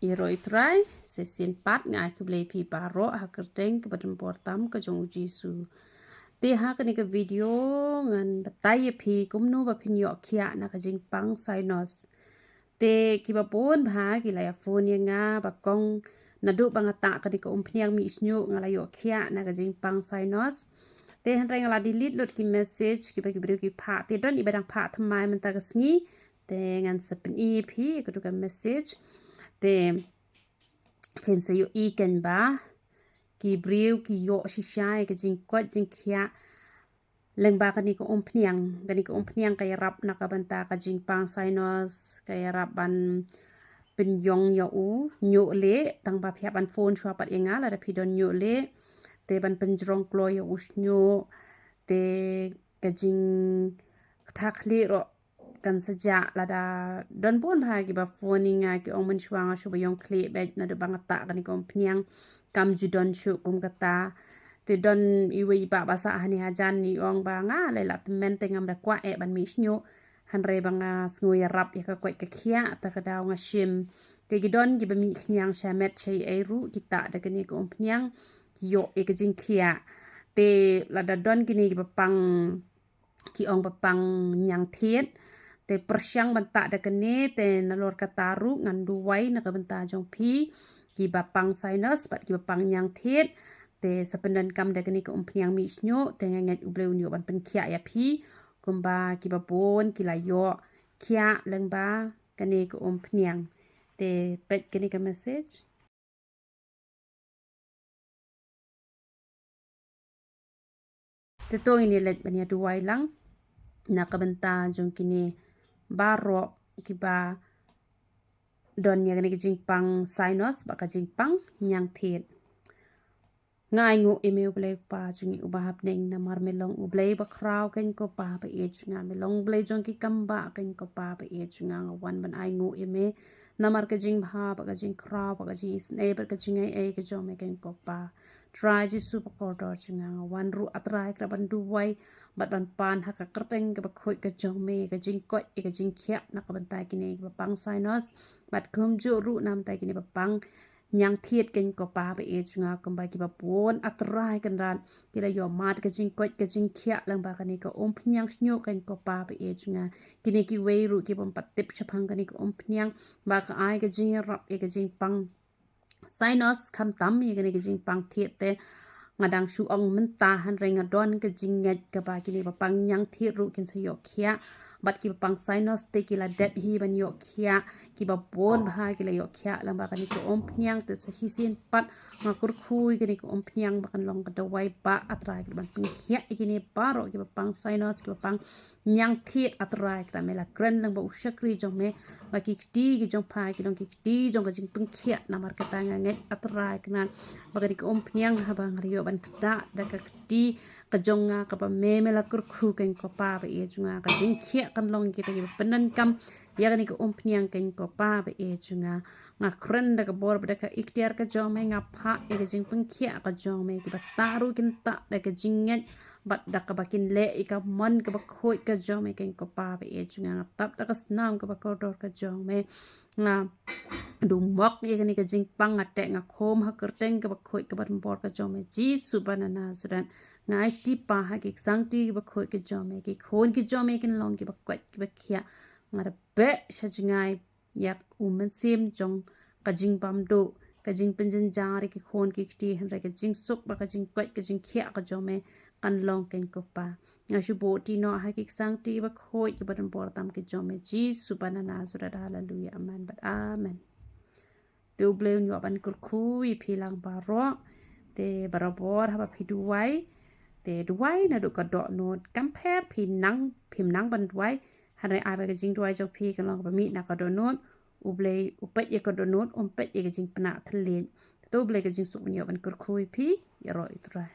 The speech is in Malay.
Iroi try sesin pat ngai ke blei pi baro ha kerteng ke badan portam ke jong jisu. Te ha ke ni ke video ngan batai pi kumno ba phin yo khiah na ka jingpang sinos. Te ki ba pon bha ki la ya phone ya nga ba kong na du ba ngata ka ni ke pniang mi snyu ngala yo khiah na ka jingpang sinos. Te han reng la delete lot ki message ki ba ki bru ki pha te don ibadang pha thamai man ta ka sngi te ngan sepen e pi ko tu ka message te phen se yo i ken ba ki briu ki yo shishai ke jing kwat jing khia leng ba ka ni ko pniang ka rap na ka banta ka jing pang sinos ka rap ban pen yong yo u nyu le tang ba phya ban phone chwa pat enga la da phidon nyu le te ban pen jrong klo yo us nyu te ka jing thak le ro kan saja lada don pun bahagi ba phone nga ki ong men chwanga shu yong kle bet na de bangata kan ni kom pniang kam ju don shu kum kata te don iwe ba basa hani hajan ni ong ba nga le la men te ngam da kwa e ban mi snyo han re banga sngoy rap ya ka kwai ka khia ta ka daw nga shim te gi don gi ba mi khnyang shamet chei e ru kita da kan ni kom pniang yo e ka jing khia te lada don gi ni ba pang ki ong ba pang nyang thiet te persyang banta da kene te nalor kataru ngan duwai na ka banta jong pi ki bapang sinos pat ki bapang nyang thiet te sependan kam da kene ko pniang mi snyo te ngat ubleu nyo ban pen khiah ya pi kumba ki bapon ki la yo khiah leng ba kene ko pniang te pet kene ka message te to ini let bania duwai lang na ka banta jong kini baro kiba don ya gani jingpang sinos ba ka jingpang nyang thiet ngai ngu email blai pa jungi ubahap ning na mar melong ublai ba kraw ken ko pa ba e chunga melong blai jong ki kamba ken ko pa ba e chunga wan ban ai ngu eme na mar ka jing bha ba ka jing kraw ba ka jing isne ba ka jing ai ka jong me ken ko pa try ji super corridor chunga wan ru atrai kra ban du wai bat ban pan ha ka kerteng ka ba khoi ka jong me ka jing ko e ka jing khia na ka ban tai kini ba pang sinos bat kum ju ru nam tai kini ba pang nyang thiet ken ko pa ba e chunga kombai ki ba pon atrai kan ran ki la yo mat ka jing ko ka jing khia lang ba kani ko phnyang snyo ken ko pa ba e chunga kini ki wei ru ki bam patip chapang kani ko phnyang ba ka ai ka jing rap e ka jing pang sinos kham tam ye kani ka jing pang thiet te ngadang shu ong men ta han renga don ka jing ngat ka ba kini ba pang nyang thiet ru kin sa yo khia bat ki pang sinos te ki la dep hi ban yo khia ki ba bon bha ki la yo khia lang ba kan ko pnyang te sa hisin pat nga kur khui ki ko pnyang ba kan long ka da wai ba atrai ki ban pung khia ki ni paro ki ba pang sinos ki ba pang nyang thiet atrai ka me la kren lang ba ushakri jong me ba ki ti ki jong pha ki dong ki ti jong ka jing pung khia na mar ka ta nga ngai atrai kana ba ka ko pnyang ha ba ngari yo ban kta da ka ti ka jonga ka ba me la kur khu ken ko pa ba e junga ka jing khia kan long ki ta ki penan kam ya ni ko pnyang ken ko pa ba e junga nga kren da ka bor ba ka ikhtiar ka jong me nga pha e ka jing pung khia ka jong me ki ba taru kin ta da ka jing ngat bat da ka bakin le i ka mon ka ba khoi ka jong me ken ko pa ba e junga tap da ka snam ka ba ko dor ka jong me nga du mok ye ni ka jing pang ate nga khom ha kerteng ka ba khoi ka ba bor ka jong me ji su banana sudan ngai ti pa ha ki sang ti ba khoi ka jong me ki khon ki jong me kin long ki ba kwat ki ba khia nga da be sha jingai yak men sim jong ka jing pam do ka jing penjen jari ki khon ki ti han ra ka jing suk ba ka jing kwat ka jing khia ka jong me kan long ken ko pa nga shu bo ti no ha ki sang ti ba khoi ki ba bor tam ki jong me ji su banana sudan hallelujah amen but amen te ubleu nyo ban kur khui philang baro te barabor ha ba phiduai te duai na do ka do not kampe phim nang ban duai hare ai ba ka jing duai jok phi kan long ba mi na ka do not ublei upet ye ka do not pet ye ka jing pana thlen to ublei ka jing suk nyo ban kur khui phi ya ro itrai